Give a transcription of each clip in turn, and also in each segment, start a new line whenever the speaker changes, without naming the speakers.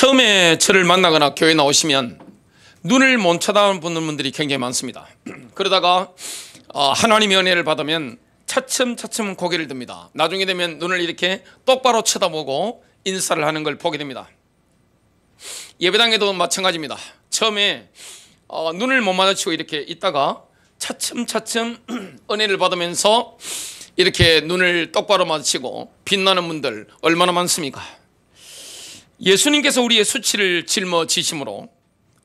처음에 저를 만나거나 교회 나오시면 눈을 못 쳐다보는 분들이 굉장히 많습니다. 그러다가 하나님의 은혜를 받으면 차츰차츰 고개를 듭니다. 나중에 되면 눈을 이렇게 똑바로 쳐다보고 인사를 하는 걸 보게 됩니다. 예배당에도 마찬가지입니다. 처음에 눈을 못 마주치고 이렇게 있다가 차츰차츰 은혜를 받으면서 이렇게 눈을 똑바로 마주치고 빛나는 분들 얼마나 많습니까? 예수님께서 우리의 수치를 짊어지심으로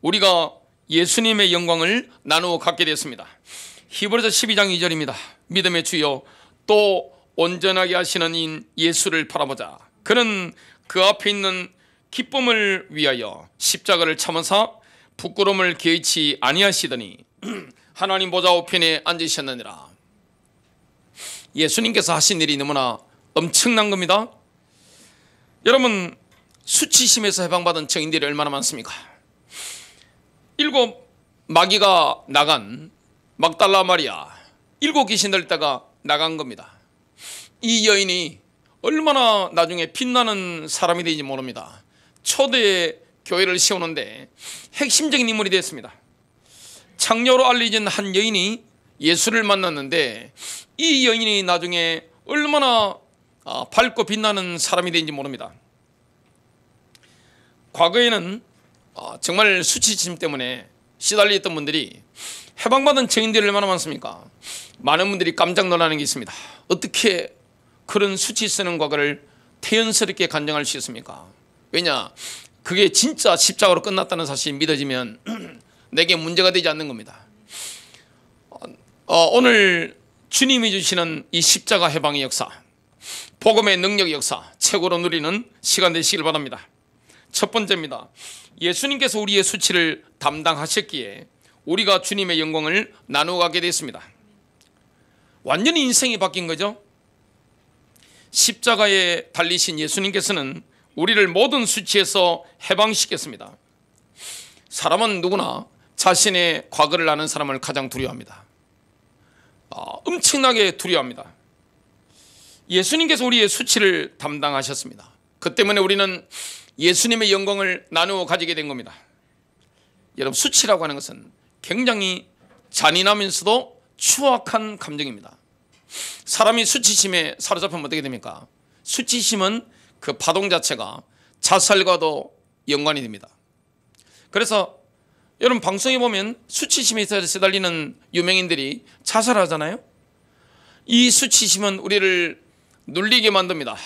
우리가 예수님의 영광을 나누어 갖게 됐습니다. 히브리서 12장 2절입니다. 믿음의 주여 또 온전하게 하시는 인 예수를 바라보자. 그는 그 앞에 있는 기쁨을 위하여 십자가를 참으사 부끄러움을 개의치 아니하시더니 하나님 보좌 우편에 앉으셨느니라. 예수님께서 하신 일이 너무나 엄청난 겁니다. 여러분, 수치심에서 해방받은 증인들이 얼마나 많습니까? 7 마귀가 나간 막달라 마리아, 7 귀신 들다가 나간 겁니다. 이 여인이 얼마나 나중에 빛나는 사람이 되는지 모릅니다. 초대 교회를 세우는데 핵심적인 인물이 됐습니다. 창녀로 알려진 한 여인이 예수를 만났는데 이 여인이 나중에 얼마나 밝고 빛나는 사람이 되는지 모릅니다. 과거에는 정말 수치심 때문에 시달렸던 분들이 해방받은 증인들이 얼마나 많습니까? 많은 분들이 깜짝 놀라는 게 있습니다. 어떻게 그런 수치 쓰는 과거를 태연스럽게 간증할 수 있습니까? 왜냐? 그게 진짜 십자가로 끝났다는 사실이 믿어지면 내게 문제가 되지 않는 겁니다. 오늘 주님이 주시는 이 십자가 해방의 역사, 복음의 능력의 역사 최고로 누리는 시간 되시길 바랍니다. 첫 번째입니다. 예수님께서 우리의 수치를 담당하셨기에 우리가 주님의 영광을 나누어 가게 됐습니다. 완전히 인생이 바뀐 거죠. 십자가에 달리신 예수님께서는 우리를 모든 수치에서 해방시켰습니다. 사람은 누구나 자신의 과거를 아는 사람을 가장 두려워합니다. 엄청나게 두려워합니다. 예수님께서 우리의 수치를 담당하셨습니다. 그 때문에 우리는 예수님의 영광을 나누어 가지게 된 겁니다. 여러분, 수치라고 하는 것은 굉장히 잔인하면서도 추악한 감정입니다. 사람이 수치심에 사로잡히면 어떻게 됩니까? 수치심은 그 파동 자체가 자살과도 연관이 됩니다. 그래서 여러분, 방송에 보면 수치심에 시달리는 유명인들이 자살하잖아요. 이 수치심은 우리를 눌리게 만듭니다.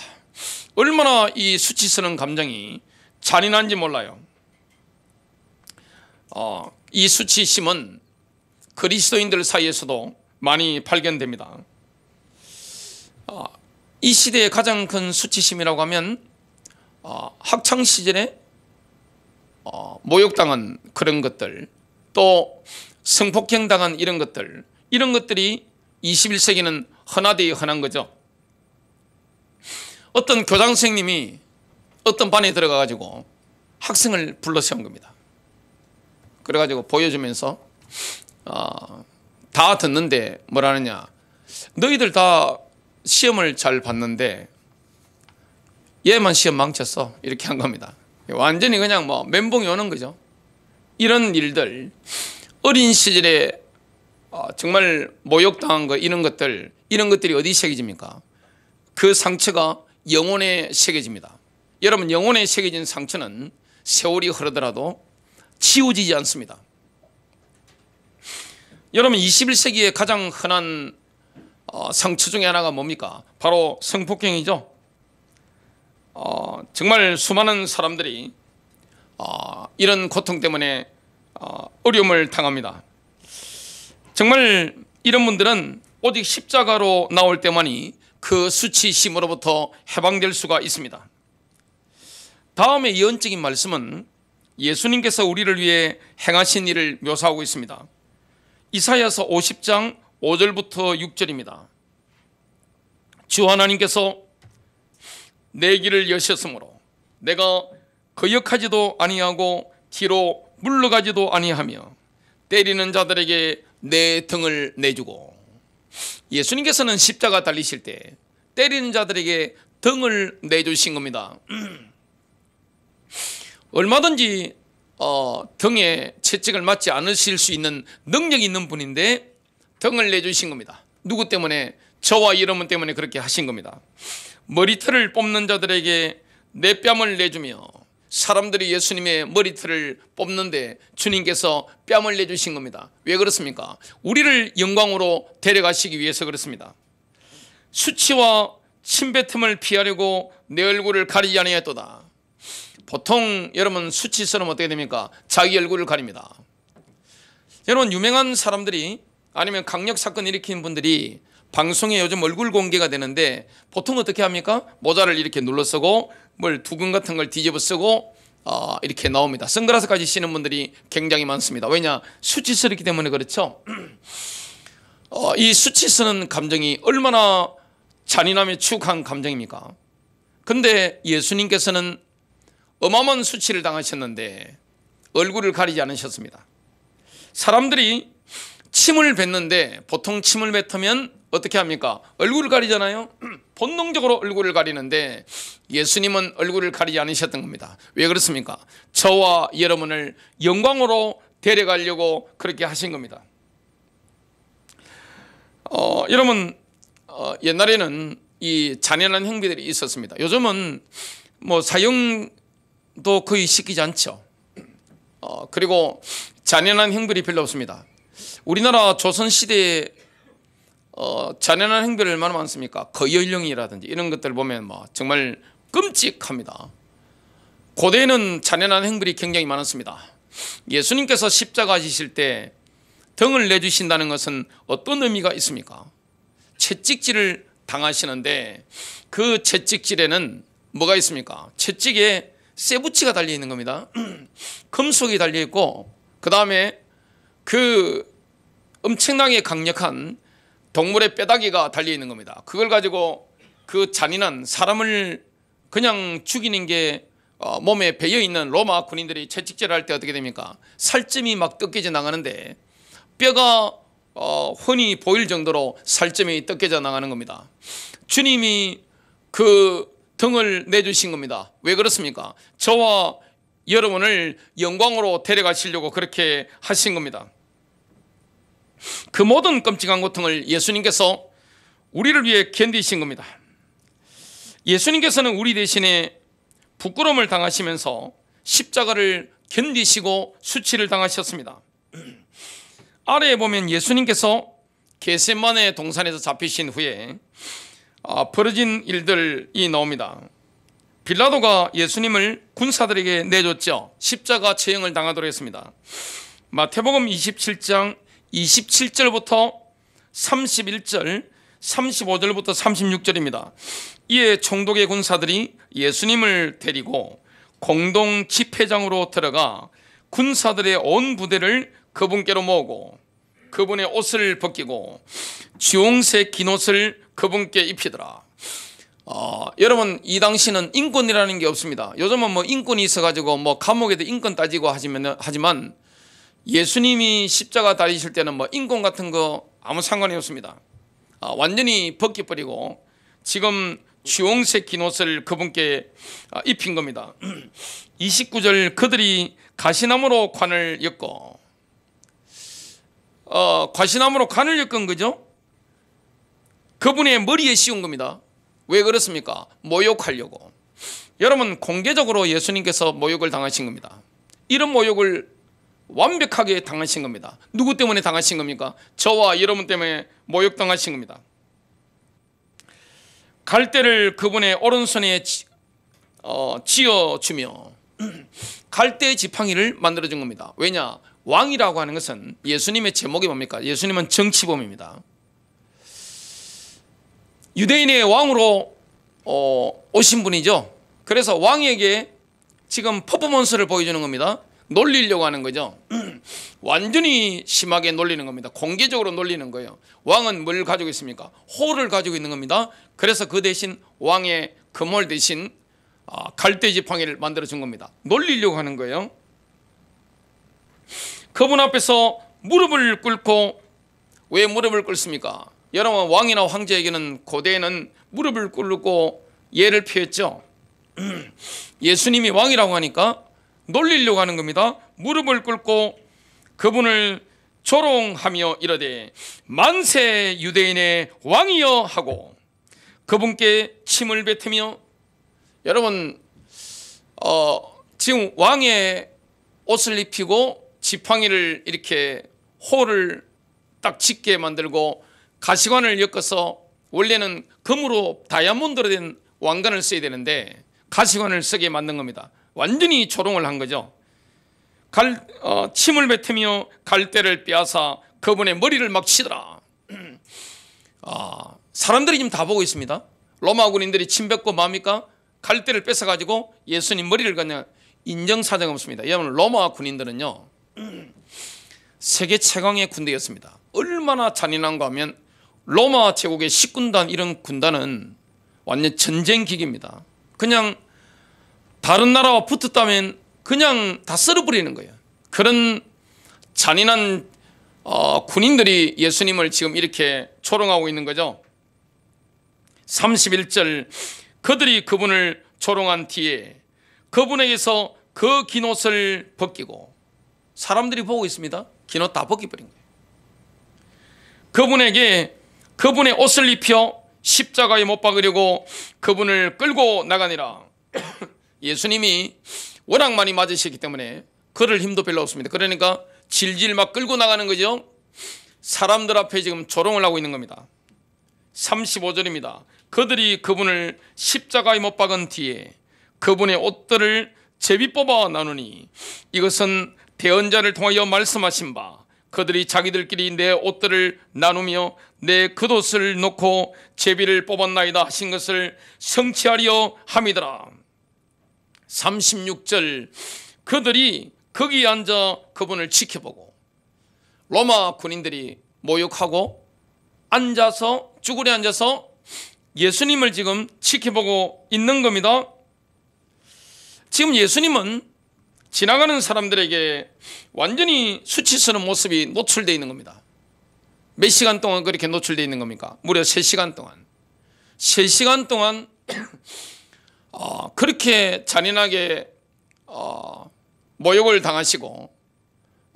얼마나 이 수치 쓰는 감정이 잔인한지 몰라요. 이 수치심은 그리스도인들 사이에서도 많이 발견됩니다. 이 시대의 가장 큰 수치심이라고 하면 학창시절에 모욕당한 그런 것들, 또 성폭행당한 이런 것들이 21세기는 흔하디 흔한 거죠. 어떤 교장 선생님이 어떤 반에 들어가가지고 학생을 불러 세운 겁니다. 그래가지고 보여주면서 다 듣는데 뭐라느냐, 너희들 다 시험을 잘 봤는데 얘만 시험 망쳤어, 이렇게 한 겁니다. 완전히 그냥 멘붕이 오는 거죠. 이런 일들, 어린 시절에 정말 모욕당한 거, 이런 것들이 어디 새겨집니까? 그 상처가 영혼에 새겨집니다. 여러분, 영혼에 새겨진 상처는 세월이 흐르더라도 지워지지 않습니다. 여러분, 21세기의 가장 흔한 상처 중에 하나가 뭡니까? 바로 성폭행이죠. 정말 수많은 사람들이 이런 고통 때문에 어려움을 당합니다. 정말 이런 분들은 오직 십자가로 나올 때만이 그 수치심으로부터 해방될 수가 있습니다. 다음에 예언적인 말씀은 예수님께서 우리를 위해 행하신 일을 묘사하고 있습니다. 이사야서 50장 5절부터 6절입니다. 주 하나님께서 내 길을 여셨으므로 내가 거역하지도 아니하고 뒤로 물러가지도 아니하며 때리는 자들에게 내 등을 내주고, 예수님께서는 십자가 달리실 때 때리는 자들에게 등을 내주신 겁니다. 얼마든지 등에 채찍을 맞지 않으실 수 있는 능력이 있는 분인데 등을 내주신 겁니다. 누구 때문에? 저와 여러분 때문에 그렇게 하신 겁니다. 머리털을 뽑는 자들에게 내 뺨을 내주며, 사람들이 예수님의 머리털을 뽑는데 주님께서 뺨을 내주신 겁니다. 왜 그렇습니까? 우리를 영광으로 데려가시기 위해서 그렇습니다. 수치와 침뱉음을 피하려고 내 얼굴을 가리지 아니하였도다. 보통 여러분 수치스러우면 어떻게 됩니까? 자기 얼굴을 가립니다. 여러분 유명한 사람들이 아니면 강력 사건 일으키는 분들이 방송에 요즘 얼굴 공개가 되는데 보통 어떻게 합니까? 모자를 이렇게 눌러 쓰고 뭘 두근 같은 걸 뒤집어 쓰고 이렇게 나옵니다. 선글라스까지 쓰는 분들이 굉장히 많습니다. 왜냐? 수치스럽기 때문에 그렇죠. 이 수치스러운 감정이 얼마나 잔인함에 추억한 감정입니까? 근데 예수님께서는 어마어마한 수치를 당하셨는데 얼굴을 가리지 않으셨습니다. 사람들이 침을 뱉는데 보통 침을 뱉으면 어떻게 합니까? 얼굴을 가리잖아요. 본능적으로 얼굴을 가리는데 예수님은 얼굴을 가리지 않으셨던 겁니다. 왜 그렇습니까? 저와 여러분을 영광으로 데려가려고 그렇게 하신 겁니다. 여러분 옛날에는 이 잔인한 행위들이 있었습니다. 요즘은 뭐 사형도 거의 시키지 않죠. 그리고 잔인한 행위들이 별로 없습니다. 우리나라 조선시대에 잔인한 행위를 얼마나 많습니까? 거여일령이라든지 이런 것들 보면 정말 끔찍합니다. 고대에는 잔인한 행위들이 굉장히 많았습니다. 예수님께서 십자가 지실 때 등을 내주신다는 것은 어떤 의미가 있습니까? 채찍질을 당하시는데 그 채찍질에는 뭐가 있습니까? 채찍에 쇠붙이가 달려 있는 겁니다. 금속이 달려 있고 그 다음에 그 엄청나게 강력한 동물의 뼈다귀가 달려 있는 겁니다. 그걸 가지고 그 잔인한 사람을 그냥 죽이는 게 몸에 배어 있는 로마 군인들이 채찍질을 할 때 어떻게 됩니까? 살점이 막 뜯겨져 나가는데 뼈가 흔히 보일 정도로 살점이 뜯겨져 나가는 겁니다. 주님이 그 등을 내주신 겁니다. 왜 그렇습니까? 저와 여러분을 영광으로 데려가시려고 그렇게 하신 겁니다. 그 모든 끔찍한 고통을 예수님께서 우리를 위해 견디신 겁니다. 예수님께서는 우리 대신에 부끄러움을 당하시면서 십자가를 견디시고 수치를 당하셨습니다. 아래에 보면 예수님께서 겟세마네 동산에서 잡히신 후에 벌어진 일들이 나옵니다. 빌라도가 예수님을 군사들에게 내줬죠. 십자가 처형을 당하도록 했습니다. 마태복음 27장 27절부터 31절 35절부터 36절입니다. 이에 총독의 군사들이 예수님을 데리고 공동 집회장으로 들어가 군사들의 온 부대를 그분께로 모으고 그분의 옷을 벗기고 주홍색 긴 옷을 그분께 입히더라. 여러분 이 당시는 인권이라는 게 없습니다. 요즘은 뭐 인권이 있어가지고 뭐 감옥에도 인권 따지고 하지만 예수님이 십자가 달리실 때는 뭐 인권 같은 거 아무 상관이 없습니다. 완전히 벗겨버리고 지금 주홍색 긴 옷을 그분께 입힌 겁니다. 29절 그들이 가시나무로 관을 엮고 가시나무로 관을 엮은 거죠. 그분의 머리에 씌운 겁니다. 왜 그렇습니까? 모욕하려고. 여러분 공개적으로 예수님께서 모욕을 당하신 겁니다. 이런 모욕을 완벽하게 당하신 겁니다. 누구 때문에 당하신 겁니까? 저와 여러분 때문에 모욕당하신 겁니다. 갈대를 그분의 오른손에 쥐어주며 갈대 지팡이를 만들어준 겁니다. 왜냐? 왕이라고 하는 것은 예수님의 제목이 뭡니까? 예수님은 정치범입니다. 유대인의 왕으로 오신 분이죠. 그래서 왕에게 지금 퍼포먼스를 보여주는 겁니다. 놀리려고 하는 거죠. 완전히 심하게 놀리는 겁니다. 공개적으로 놀리는 거예요. 왕은 뭘 가지고 있습니까? 호를 가지고 있는 겁니다. 그래서 그 대신 왕의 금홀 대신 갈대지팡이를 만들어준 겁니다. 놀리려고 하는 거예요. 그분 앞에서 무릎을 꿇고, 왜 무릎을 꿇습니까? 여러분 왕이나 황제에게는 고대에는 무릎을 꿇고 예를 표했죠. 예수님이 왕이라고 하니까 놀리려고 하는 겁니다. 무릎을 꿇고 그분을 조롱하며 이르되 만세 유대인의 왕이여 하고 그분께 침을 뱉으며, 여러분 지금 왕의 옷을 입히고 지팡이를 이렇게 호를 딱 짙게 만들고 가시관을 엮어서, 원래는 금으로 다이아몬드로 된 왕관을 써야 되는데 가시관을 쓰게 만든 겁니다. 완전히 조롱을 한 거죠. 침을 뱉으며 갈대를 빼앗아 그분의 머리를 막 치더라. 사람들이 지금 다 보고 있습니다. 로마 군인들이 침 뱉고 뭡니까? 갈대를 뺏어가지고 예수님 머리를 그냥 인정사정 없습니다. 여러분, 로마 군인들은요 세계 최강의 군대였습니다. 얼마나 잔인한가 하면 로마 제국의 10군단 이런 군단은 완전 전쟁기기입니다. 그냥 다른 나라와 붙었다면 그냥 다 썰어버리는 거예요. 그런 잔인한 군인들이 예수님을 지금 이렇게 조롱하고 있는 거죠. 31절, 그들이 그분을 조롱한 뒤에 그분에게서 그 긴 옷을 벗기고, 사람들이 보고 있습니다. 긴 옷 다 벗겨버린 거예요. 그분에게 그분의 옷을 입혀 십자가에 못 박으려고 그분을 끌고 나가니라. 예수님이 워낙 많이 맞으셨기 때문에 걸을 힘도 별로 없습니다. 그러니까 질질 막 끌고 나가는 거죠. 사람들 앞에 지금 조롱을 하고 있는 겁니다. 35절입니다. 그들이 그분을 십자가에 못 박은 뒤에 그분의 옷들을 제비 뽑아 나누니 이것은 대언자를 통하여 말씀하신 바, 그들이 자기들끼리 내 옷들을 나누며 내 겉옷을 놓고 제비를 뽑았나이다 하신 것을 성취하려 함이더라. 36절, 그들이 거기 앉아 그분을 지켜보고, 로마 군인들이 모욕하고 앉아서, 쭈그려 앉아서 예수님을 지금 지켜보고 있는 겁니다. 지금 예수님은 지나가는 사람들에게 완전히 수치스러운 모습이 노출되어 있는 겁니다. 몇 시간 동안 그렇게 노출되어 있는 겁니까? 무려 3시간 동안. 3시간 동안 그렇게 잔인하게 모욕을 당하시고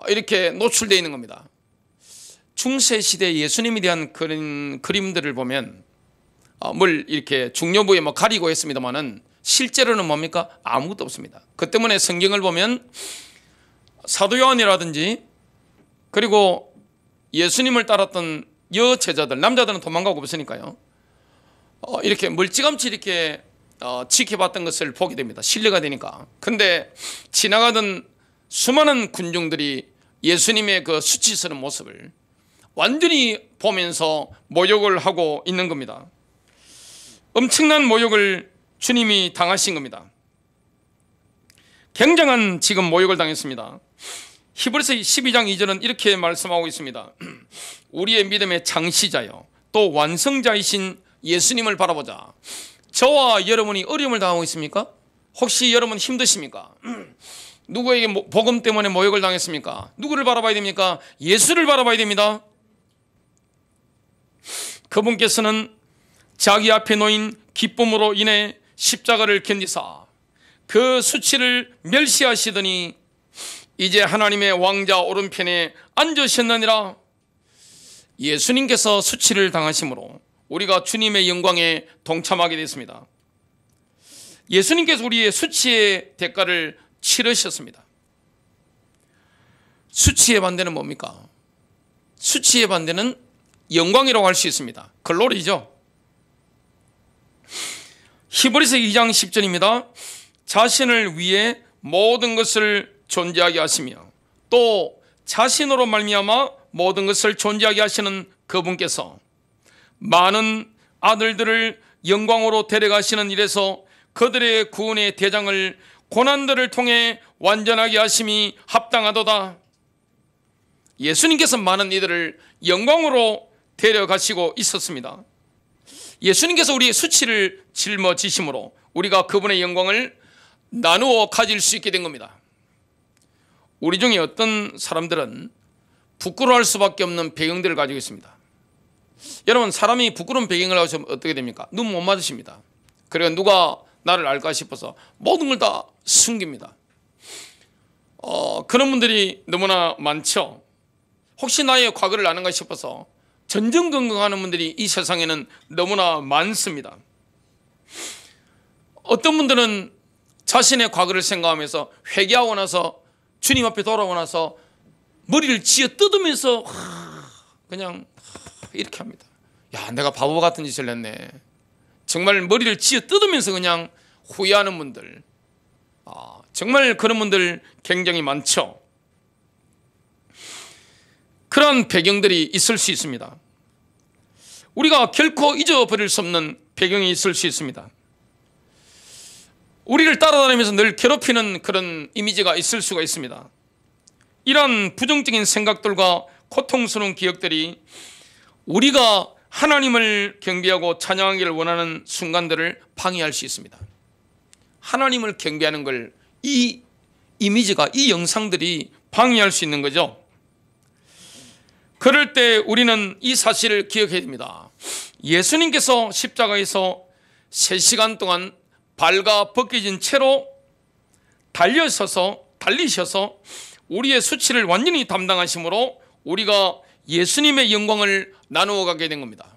이렇게 노출되어 있는 겁니다. 중세시대 예수님에 대한 그런 그림들을 보면 뭘 이렇게 중요부에 뭐 가리고 했습니다만은 실제로는 뭡니까? 아무것도 없습니다. 그 때문에 성경을 보면 사도 요한이라든지, 그리고 예수님을 따랐던 여제자들, 남자들은 도망가고 없으니까요, 이렇게 멀찌감치 이렇게 지켜봤던 것을 보게 됩니다. 신뢰가 되니까. 근데 지나가던 수많은 군중들이 예수님의 그 수치스러운 모습을 완전히 보면서 모욕을 하고 있는 겁니다. 엄청난 모욕을 주님이 당하신 겁니다. 굉장한 지금 모욕을 당했습니다. 히브리서 12장 2절은 이렇게 말씀하고 있습니다. 우리의 믿음의 창시자요 또 완성자이신 예수님을 바라보자. 저와 여러분이 어려움을 당하고 있습니까? 혹시 여러분 힘드십니까? 누구에게 복음 때문에 모욕을 당했습니까? 누구를 바라봐야 됩니까? 예수를 바라봐야 됩니다. 그분께서는 자기 앞에 놓인 기쁨으로 인해 십자가를 견디사 그 수치를 멸시하시더니 이제 하나님의 왕자 오른편에 앉으셨느니라. 예수님께서 수치를 당하심으로 우리가 주님의 영광에 동참하게 됐습니다. 예수님께서 우리의 수치의 대가를 치르셨습니다. 수치의 반대는 뭡니까? 수치의 반대는 영광이라고 할 수 있습니다. 글로리죠. 히브리서 2장 10절입니다. 자신을 위해 모든 것을 존재하게 하시며 또 자신으로 말미암아 모든 것을 존재하게 하시는 그분께서 많은 아들들을 영광으로 데려가시는 일에서 그들의 구원의 대장을 고난들을 통해 완전하게 하심이 합당하도다. 예수님께서 많은 이들을 영광으로 데려가시고 있었습니다. 예수님께서 우리의 수치를 짊어지심으로 우리가 그분의 영광을 나누어 가질 수 있게 된 겁니다. 우리 중에 어떤 사람들은 부끄러워할 수밖에 없는 배경들을 가지고 있습니다. 여러분, 사람이 부끄러운 배경을 가지고 어떻게 됩니까? 눈 못 맞으십니다. 그래서 누가 나를 알까 싶어서 모든 걸 다 숨깁니다. 그런 분들이 너무나 많죠. 혹시 나의 과거를 아는가 싶어서 전전긍긍하는 분들이 이 세상에는 너무나 많습니다. 어떤 분들은 자신의 과거를 생각하면서 회개하고 나서 주님 앞에 돌아오고 나서 머리를 쥐어 뜯으면서 그냥 이렇게 합니다. 야, 내가 바보 같은 짓을 했네. 정말 머리를 쥐어 뜯으면서 그냥 후회하는 분들, 정말 그런 분들 굉장히 많죠. 그런 배경들이 있을 수 있습니다. 우리가 결코 잊어버릴 수 없는 배경이 있을 수 있습니다. 우리를 따라다니면서 늘 괴롭히는 그런 이미지가 있을 수가 있습니다. 이런 부정적인 생각들과 고통스러운 기억들이 우리가 하나님을 경배하고 찬양하기를 원하는 순간들을 방해할 수 있습니다. 하나님을 경배하는 걸 이 이미지가, 이 영상들이 방해할 수 있는 거죠. 그럴 때 우리는 이 사실을 기억해야 됩니다. 예수님께서 십자가에서 3시간 동안 발과 벗겨진 채로 달리셔서 우리의 수치를 완전히 담당하심으로 우리가 예수님의 영광을 나누어 가게 된 겁니다.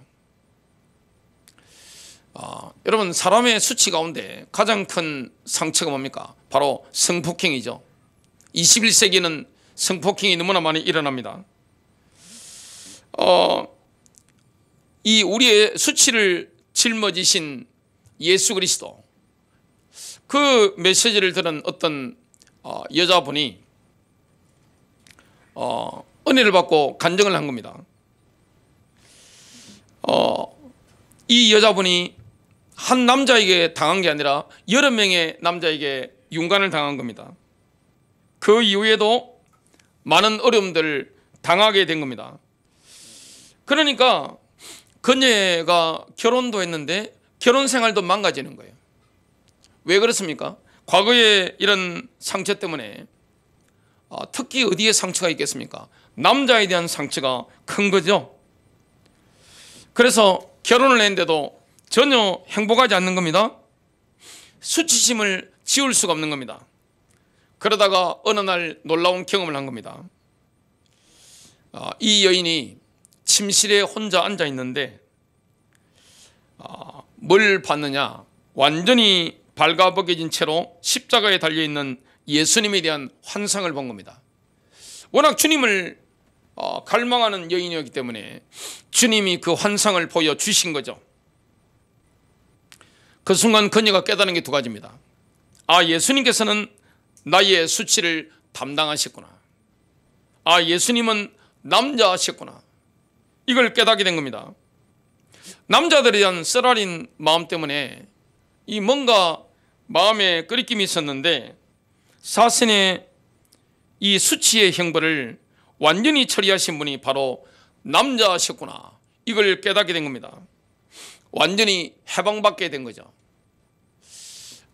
여러분, 사람의 수치 가운데 가장 큰 상처가 뭡니까? 바로 성폭행이죠. 21세기는 성폭행이 너무나 많이 일어납니다. 이 우리의 수치를 짊어지신 예수 그리스도, 그 메시지를 들은 어떤 여자분이 은혜를 받고 간증을 한 겁니다. 이 여자분이 한 남자에게 당한 게 아니라 여러 명의 남자에게 윤관을 당한 겁니다. 그 이후에도 많은 어려움들을 당하게 된 겁니다. 그러니까 그녀가 결혼도 했는데 결혼 생활도 망가지는 거예요. 왜 그렇습니까? 과거에 이런 상처 때문에, 특히 어디에 상처가 있겠습니까? 남자에 대한 상처가 큰 거죠. 그래서 결혼을 했는데도 전혀 행복하지 않는 겁니다. 수치심을 지울 수가 없는 겁니다. 그러다가 어느 날 놀라운 경험을 한 겁니다. 이 여인이 침실에 혼자 앉아 있는데 뭘 봤느냐? 완전히 발가벗겨진 채로 십자가에 달려있는 예수님에 대한 환상을 본 겁니다. 워낙 주님을 갈망하는 여인이었기 때문에 주님이 그 환상을 보여주신 거죠. 그 순간 그녀가 깨달은 게 2가지입니다. 예수님께서는 나의 수치를 담당하셨구나. 예수님은 남자셨구나. 이걸 깨닫게 된 겁니다. 남자들에 대한 쓰라린 마음 때문에 이 뭔가 마음에 끄리낌이 있었는데 사선의 이 수치의 형벌을 완전히 처리하신 분이 바로 남자셨구나. 이걸 깨닫게 된 겁니다. 완전히 해방받게 된 거죠.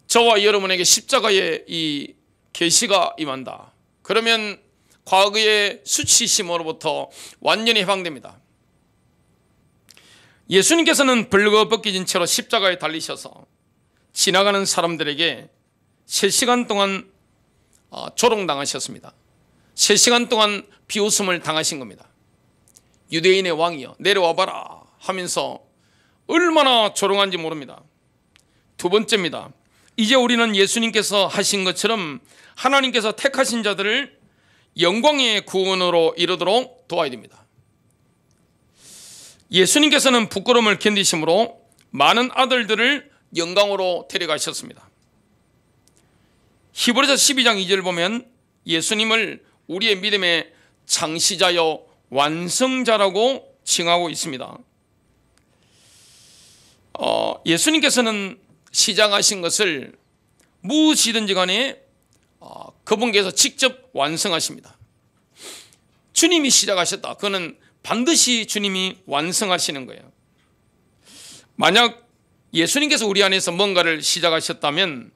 저와 여러분에게 십자가의 이 계시가 임한다. 그러면 과거의 수치심으로부터 완전히 해방됩니다. 예수님께서는 벌거벗겨진 채로 십자가에 달리셔서 지나가는 사람들에게 3시간 동안 조롱당하셨습니다. 3시간 동안 비웃음을 당하신 겁니다. 유대인의 왕이여 내려와봐라 하면서 얼마나 조롱한지 모릅니다. 2번째입니다. 이제 우리는 예수님께서 하신 것처럼 하나님께서 택하신 자들을 영광의 구원으로 이르도록 도와야 됩니다. 예수님께서는 부끄러움을 견디심으로 많은 아들들을 영광으로 데려가셨습니다. 히브리서 12장 2절 보면 예수님을 우리의 믿음의 창시자여 완성자라고 칭하고 있습니다. 예수님께서는 시작하신 것을 무엇이든지 간에 그분께서 직접 완성하십니다. 주님이 시작하셨다. 그거는 반드시 주님이 완성하시는 거예요. 만약 예수님께서 우리 안에서 뭔가를 시작하셨다면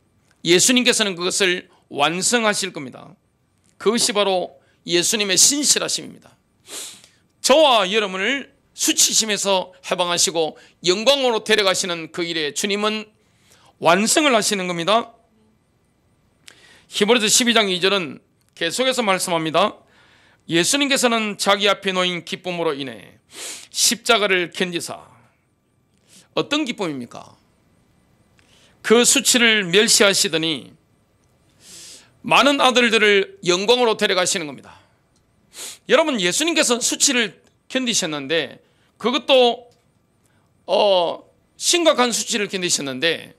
예수님께서는 그것을 완성하실 겁니다. 그것이 바로 예수님의 신실하심입니다. 저와 여러분을 수치심에서 해방하시고 영광으로 데려가시는 그 일에 주님은 완성을 하시는 겁니다. 히브리서 12장 2절은 계속해서 말씀합니다. 예수님께서는 자기 앞에 놓인 기쁨으로 인해 십자가를 견디사, 어떤 기쁨입니까? 그 수치를 멸시하시더니 많은 아들들을 영광으로 데려가시는 겁니다. 여러분, 예수님께서는 수치를 견디셨는데, 그것도 심각한 수치를 견디셨는데,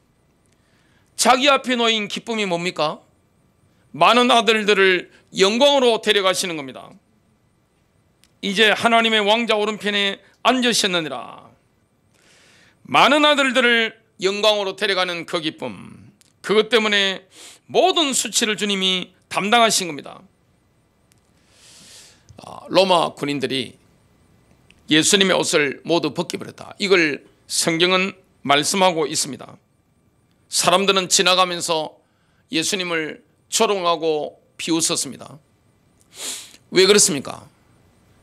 자기 앞에 놓인 기쁨이 뭡니까? 많은 아들들을 영광으로 데려가시는 겁니다. 이제 하나님의 왕자 오른편에 앉으셨느니라. 많은 아들들을 영광으로 데려가는 그 기쁨, 그것 때문에 모든 수치를 주님이 담당하신 겁니다. 로마 군인들이 예수님의 옷을 모두 벗겨버렸다, 이걸 성경은 말씀하고 있습니다. 사람들은 지나가면서 예수님을 조롱하고 비웃었습니다. 왜 그렇습니까?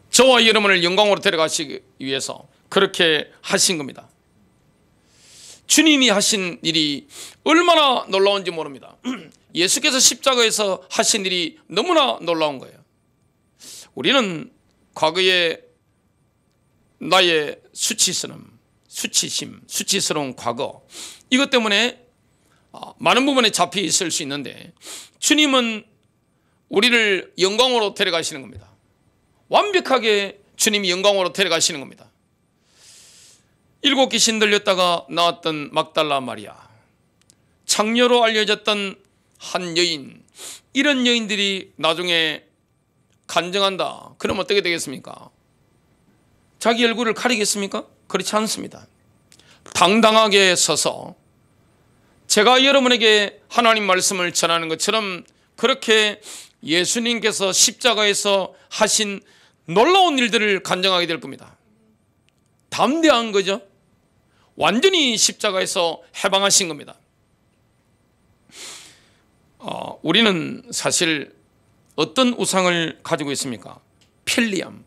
저와 여러분을 영광으로 데려가시기 위해서 그렇게 하신 겁니다. 주님이 하신 일이 얼마나 놀라운지 모릅니다. 예수께서 십자가에서 하신 일이 너무나 놀라운 거예요. 우리는 과거에 나의 수치스러운 과거, 이것 때문에 많은 부분에 잡혀 있을 수 있는데, 주님은 우리를 영광으로 데려가시는 겁니다. 완벽하게 주님이 영광으로 데려가시는 겁니다. 7 귀신 들렸다가 나왔던 막달라 마리아, 창녀로 알려졌던 한 여인, 이런 여인들이 나중에 간증한다, 그럼 어떻게 되겠습니까? 자기 얼굴을 가리겠습니까? 그렇지 않습니다. 당당하게 서서 제가 여러분에게 하나님 말씀을 전하는 것처럼 그렇게 예수님께서 십자가에서 하신 놀라운 일들을 간증하게 될 겁니다. 담대한 거죠. 완전히 십자가에서 해방하신 겁니다. 우리는 사실 어떤 우상을 가지고 있습니까? 편리함,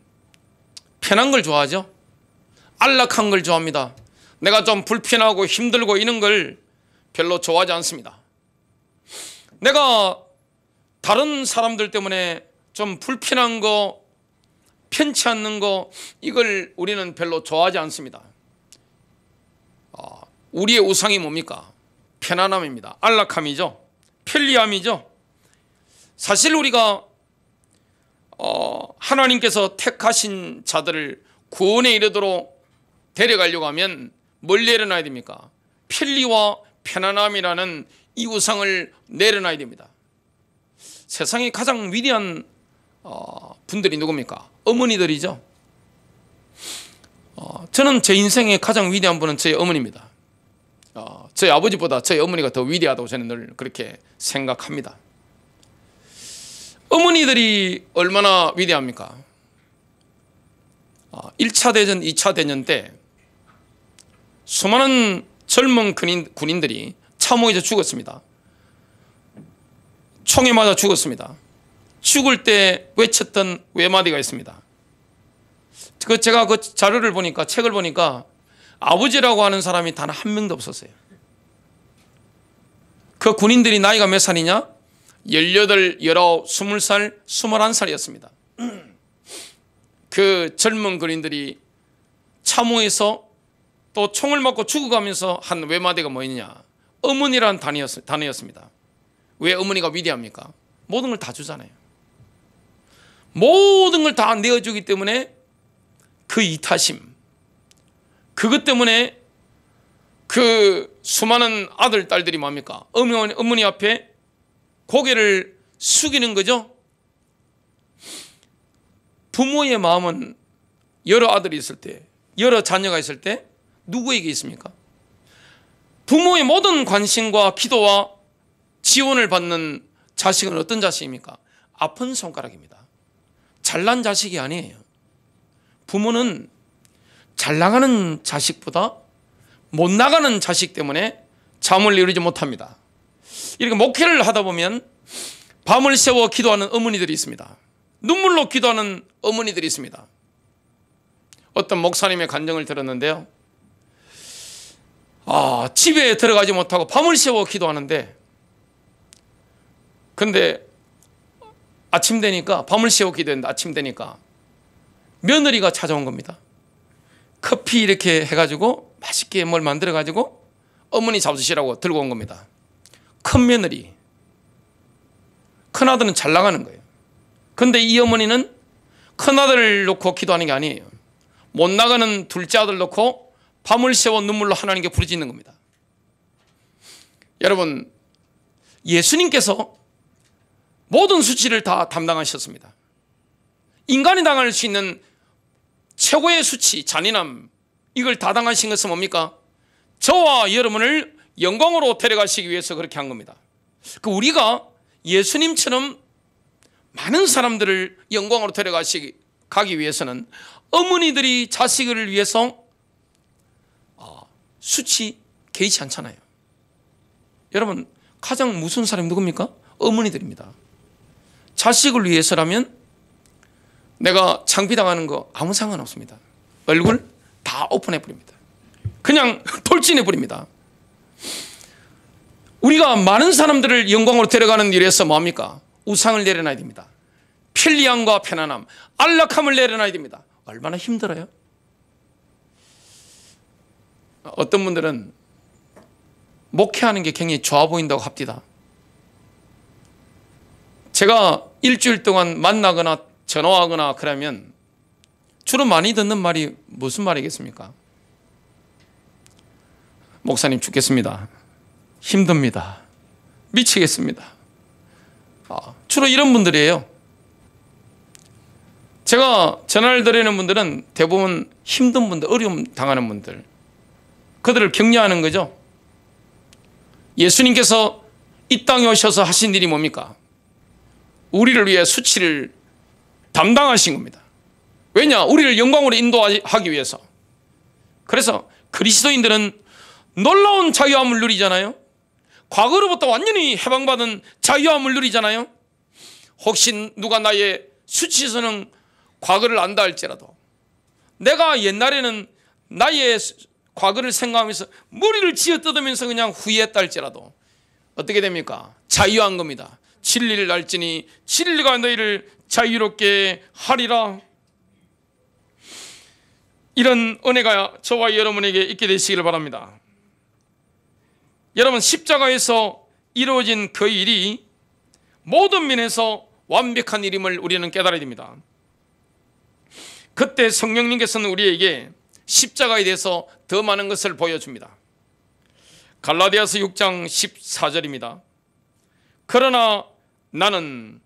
편한 걸 좋아하죠. 안락한 걸 좋아합니다. 내가 좀 불편하고 힘들고 이런 걸 별로 좋아하지 않습니다. 내가 다른 사람들 때문에 좀 불편한 거, 편치 않는 거, 이걸 우리는 별로 좋아하지 않습니다. 우리의 우상이 뭡니까? 편안함입니다. 안락함이죠. 편리함이죠. 사실 우리가 하나님께서 택하신 자들을 구원에 이르도록 데려가려고 하면 뭘 내려놔야 됩니까? 편리와 편안함이라는 이 우상을 내려놔야 됩니다. 세상에 가장 위대한 분들이 누굽니까? 어머니들이죠. 저는 제 인생의 가장 위대한 분은 저희 어머니입니다. 저희 아버지보다 저희 어머니가 더 위대하다고 저는 늘 그렇게 생각합니다. 어머니들이 얼마나 위대합니까? 1차 대전, 2차 대전 때 수많은 젊은 군인들이 참호에서 죽었습니다. 총에 맞아 죽었습니다. 죽을 때 외쳤던 외마디가 있습니다. 제가 그 자료를 보니까, 책을 보니까 아버지라고 하는 사람이 단 한 명도 없었어요. 그 군인들이 나이가 몇 살이냐? 18, 19, 20살, 21살이었습니다. 그 젊은 군인들이 참호에서 또 총을 맞고 죽어가면서 한 외마디가 뭐였냐? 어머니라는 단어였습니다. 왜 어머니가 위대합니까? 모든 걸 다 주잖아요. 모든 걸 다 내어주기 때문에 그 이타심, 그것 때문에 그 수많은 아들, 딸들이 뭡니까? 어머니 앞에 고개를 숙이는 거죠. 부모의 마음은 여러 아들이 있을 때, 여러 자녀가 있을 때 누구에게 있습니까? 부모의 모든 관심과 기도와 지원을 받는 자식은 어떤 자식입니까? 아픈 손가락입니다. 잘난 자식이 아니에요. 부모는 잘 나가는 자식보다 못 나가는 자식 때문에 잠을 이루지 못합니다. 이렇게 목회를 하다 보면 밤을 새워 기도하는 어머니들이 있습니다. 눈물로 기도하는 어머니들이 있습니다. 어떤 목사님의 간증을 들었는데요. 집에 들어가지 못하고 밤을 새워 기도하는데, 근데 아침 되니까, 밤을 새워 기도했는데 아침 되니까 며느리가 찾아온 겁니다. 커피 이렇게 해가지고 맛있게 뭘 만들어가지고 어머니 잡수시라고 들고 온 겁니다. 큰 며느리, 큰아들은 잘 나가는 거예요. 근데 이 어머니는 큰아들을 놓고 기도하는 게 아니에요. 못 나가는 둘째 아들 놓고 밤을 새워 눈물로 하나님께 부르짖는 겁니다. 여러분, 예수님께서 모든 수치를 다 담당하셨습니다. 인간이 당할 수 있는 최고의 수치, 잔인함, 이걸 다 당하신 것은 뭡니까? 저와 여러분을 영광으로 데려가시기 위해서 그렇게 한 겁니다. 우리가 예수님처럼 많은 사람들을 영광으로 데려가기 위해서는 어머니들이 자식을 위해서 수치 개의치 않잖아요. 여러분, 가장 무서운 사람이 누굽니까? 어머니들입니다. 자식을 위해서라면 내가 창피당하는 거 아무 상관없습니다. 얼굴 다 오픈해버립니다. 그냥 돌진해버립니다. 우리가 많은 사람들을 영광으로 데려가는 일에서 뭐합니까? 우상을 내려놔야 됩니다. 편리함과 편안함, 안락함을 내려놔야 됩니다. 얼마나 힘들어요? 어떤 분들은 목회하는 게 굉장히 좋아 보인다고 합디다. 제가 일주일 동안 만나거나 전화하거나 그러면 주로 많이 듣는 말이 무슨 말이겠습니까? 목사님 죽겠습니다. 힘듭니다. 미치겠습니다. 주로 이런 분들이에요. 제가 전화를 드리는 분들은 대부분 힘든 분들, 어려움 당하는 분들, 그들을 격려하는 거죠. 예수님께서 이 땅에 오셔서 하신 일이 뭡니까? 우리를 위해 수치를 담당하신 겁니다. 왜냐? 우리를 영광으로 인도하기 위해서. 그래서 그리스도인들은 놀라운 자유함을 누리잖아요. 과거로부터 완전히 해방받은 자유함을 누리잖아요. 혹시 누가 나의 수치스러운 과거를 안다 할지라도, 내가 옛날에는 나의 과거를 생각하면서 머리를 쥐어뜯으면서 그냥 후회했다 할지라도 어떻게 됩니까? 자유한 겁니다. 진리를 알지니 진리가 너희를 자유롭게 하리라. 이런 은혜가 저와 여러분에게 있게 되시기를 바랍니다. 여러분, 십자가에서 이루어진 그 일이 모든 면에서 완벽한 일임을 우리는 깨달아야 됩니다. 그때 성령님께서는 우리에게 십자가에 대해서 더 많은 것을 보여줍니다. 갈라디아서 6장 14절입니다. 그러나 나는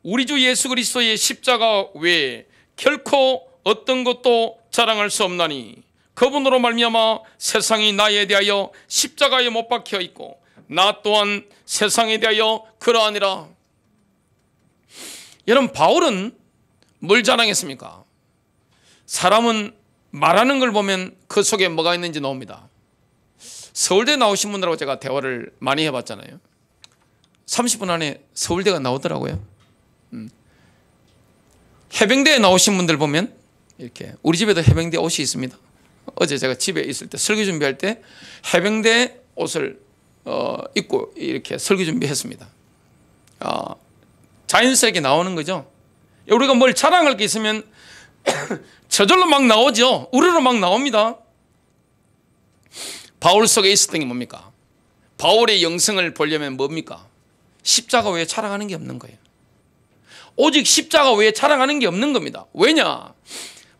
우리 주 예수 그리스도의 십자가 외에 결코 어떤 것도 자랑할 수 없나니 그분으로 말미암아 세상이 나에 대하여 십자가에 못 박혀 있고 나 또한 세상에 대하여 그러하니라. 여러분, 바울은 뭘 자랑했습니까? 사람은 말하는 걸 보면 그 속에 뭐가 있는지 나옵니다. 서울대 나오신 분들하고 제가 대화를 많이 해봤잖아요. 30분 안에 서울대가 나오더라고요. 해병대에 나오신 분들 보면 이렇게, 우리 집에도 해병대 옷이 있습니다. 어제 제가 집에 있을 때 설교 준비할 때 해병대 옷을 입고 이렇게 설교 준비했습니다. 자연스럽게 나오는 거죠. 우리가 뭘 자랑할 게 있으면 저절로 막 나오죠. 우르르 막 나옵니다. 바울 속에 있었던 게 뭡니까? 바울의 영성을 보려면 뭡니까? 십자가 외에 자랑하는 게 없는 거예요. 오직 십자가 외에 자랑하는 게 없는 겁니다. 왜냐?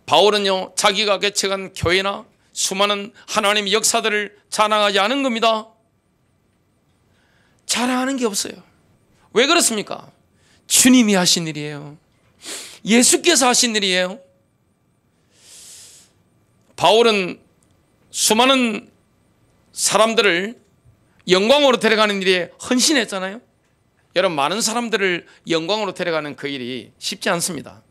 바울은요, 자기가 개척한 교회나 수많은 하나님의 역사들을 자랑하지 않은 겁니다. 자랑하는 게 없어요. 왜 그렇습니까? 주님이 하신 일이에요. 예수께서 하신 일이에요. 바울은 수많은 사람들을 영광으로 데려가는 일에 헌신했잖아요. 여러분, 많은 사람들을 영광으로 데려가는 그 일이 쉽지 않습니다.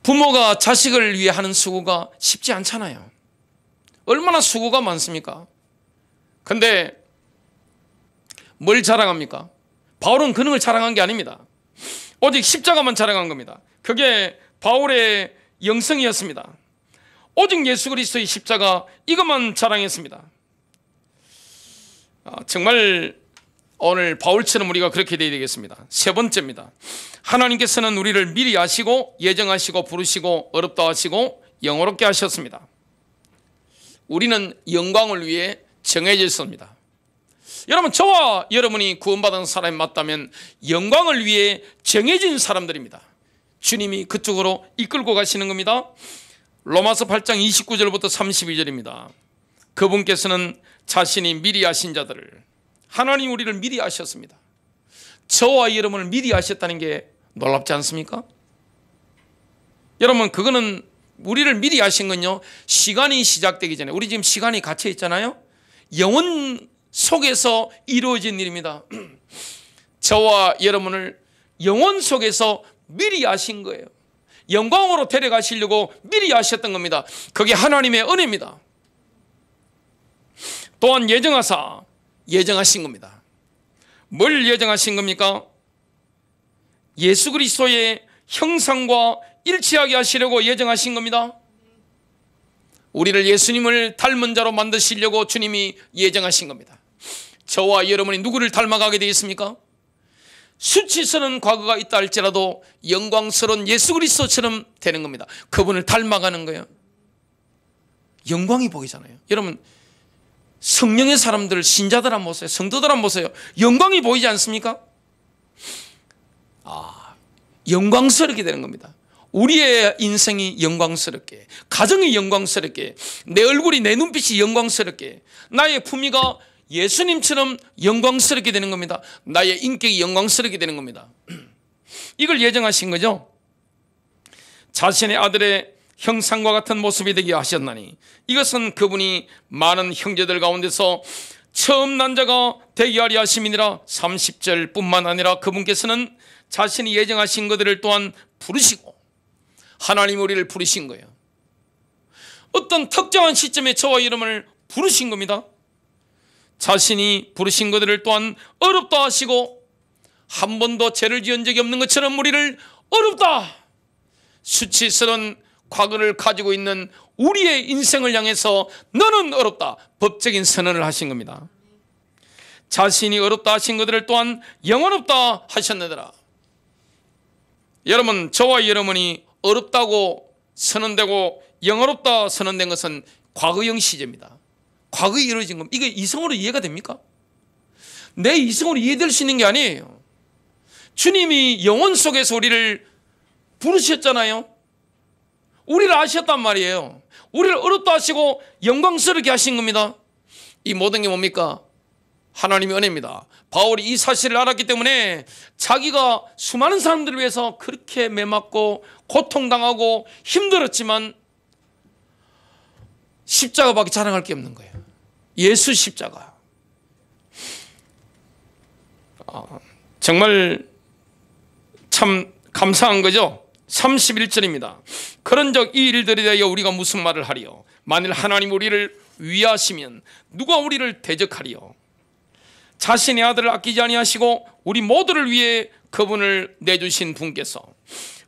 부모가 자식을 위해 하는 수고가 쉽지 않잖아요. 얼마나 수고가 많습니까? 근데 뭘 자랑합니까? 바울은 그런 걸 자랑한 게 아닙니다. 오직 십자가만 자랑한 겁니다. 그게 바울의 영성이었습니다. 오직 예수 그리스도의 십자가, 이것만 자랑했습니다. 정말 오늘 바울처럼 우리가 그렇게 되어야 되겠습니다. 세 번째입니다. 하나님께서는 우리를 미리 아시고 예정하시고 부르시고 어렵다 하시고 영어롭게 하셨습니다. 우리는 영광을 위해 정해져 있습니다. 여러분, 저와 여러분이 구원받은 사람이 맞다면 영광을 위해 정해진 사람들입니다. 주님이 그쪽으로 이끌고 가시는 겁니다. 로마서 8장 29절부터 32절입니다. 그분께서는 자신이 미리 아신 자들을, 하나님 우리를 미리 아셨습니다. 저와 여러분을 미리 아셨다는 게 놀랍지 않습니까? 여러분, 그거는 우리를 미리 아신 건요, 시간이 시작되기 전에, 우리 지금 시간이 갇혀 있잖아요. 영혼 속에서 이루어진 일입니다. 저와 여러분을 영혼 속에서 미리 아신 거예요. 영광으로 데려가시려고 미리 아셨던 겁니다. 그게 하나님의 은혜입니다. 또한 예정하사 예정하신 겁니다. 뭘 예정하신 겁니까? 예수 그리스도의 형상과 일치하게 하시려고 예정하신 겁니다. 우리를 예수님을 닮은 자로 만드시려고 주님이 예정하신 겁니다. 저와 여러분이 누구를 닮아가게 되겠습니까? 수치스러운 과거가 있다 할지라도 영광스러운 예수 그리스도처럼 되는 겁니다. 그분을 닮아가는 거예요. 영광이 보이잖아요. 여러분, 성령의 사람들, 신자들 한번 보세요. 성도들 한번 보세요. 영광이 보이지 않습니까? 영광스럽게 되는 겁니다. 우리의 인생이 영광스럽게, 가정이 영광스럽게, 내 얼굴이, 내 눈빛이 영광스럽게, 나의 품위가 예수님처럼 영광스럽게 되는 겁니다. 나의 인격이 영광스럽게 되는 겁니다. 이걸 예정하신 거죠. 자신의 아들의 형상과 같은 모습이 되게 하셨나니 이것은 그분이 많은 형제들 가운데서 처음 난 자가 되게 하려 하심이니라. 30절 뿐만 아니라 그분께서는 자신이 예정하신 것들을 또한 부르시고, 하나님 우리를 부르신 거예요. 어떤 특정한 시점에 저와 여러분을 부르신 겁니다. 자신이 부르신 것들을 또한 어렵다 하시고, 한 번도 죄를 지은 적이 없는 것처럼 우리를 어렵다, 수치스러운 과거를 가지고 있는 우리의 인생을 향해서 너는 어렵다, 법적인 선언을 하신 겁니다. 자신이 어렵다 하신 것들을 또한 영원롭다 하셨느니라. 여러분, 저와 여러분이 어렵다고 선언되고 영원롭다 선언된 것은 과거형 시제입니다. 과거에 이루어진 겁니다. 이게 이성으로 이해가 됩니까? 내 이성으로 이해될 수 있는 게 아니에요. 주님이 영혼 속에서 우리를 부르셨잖아요. 우리를 아셨단 말이에요. 우리를 어렵다 하시고 영광스럽게 하신 겁니다. 이 모든 게 뭡니까? 하나님의 은혜입니다. 바울이 이 사실을 알았기 때문에 자기가 수많은 사람들을 위해서 그렇게 매맞고 고통당하고 힘들었지만 십자가밖에 자랑할 게 없는 거예요. 예수 십자가. 정말 참 감사한 거죠. 31절입니다. 그런즉 이 일들에 대하여 우리가 무슨 말을 하리요? 만일 하나님 우리를 위하시면 누가 우리를 대적하리요? 자신의 아들을 아끼지 아니하시고 우리 모두를 위해 그분을 내주신 분께서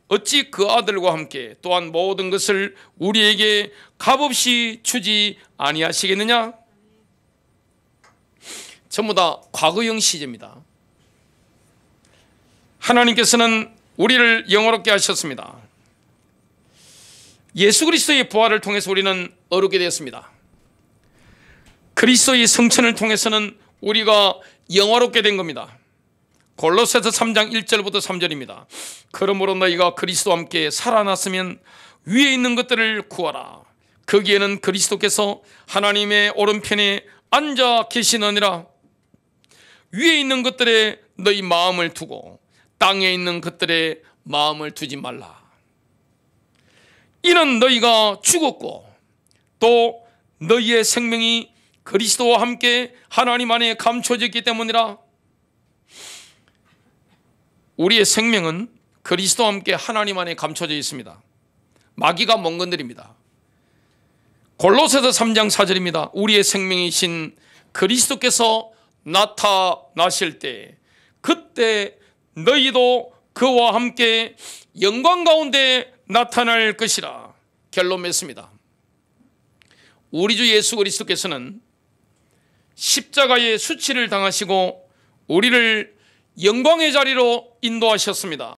어찌 그 아들과 함께 또한 모든 것을 우리에게 값없이 주지 아니하시겠느냐? 전부 다 과거형 시제입니다. 하나님께서는 우리를 영원롭게 하셨습니다. 예수 그리스도의 부활을 통해서 우리는 어렵게 되었습니다. 그리스도의 성천을 통해서는 우리가 영화롭게 된 겁니다. 골로새서 3장 1절부터 3절입니다. 그러므로 너희가 그리스도와 함께 살아났으면 위에 있는 것들을 구하라. 거기에는 그리스도께서 하나님의 오른편에 앉아 계시느니라. 위에 있는 것들에 너희 마음을 두고 땅에 있는 것들에 마음을 두지 말라. 이는 너희가 죽었고 또 너희의 생명이 그리스도와 함께 하나님 안에 감춰져 있기 때문이라. 우리의 생명은 그리스도와 함께 하나님 안에 감춰져 있습니다. 마귀가 못 건드립니다. 골로새서 3장 4절입니다. 우리의 생명이신 그리스도께서 나타나실 때 그때 너희도 그와 함께 영광 가운데 나타날 것이라. 결론 맺습니다. 우리 주 예수 그리스도께서는 십자가의 수치를 당하시고 우리를 영광의 자리로 인도하셨습니다.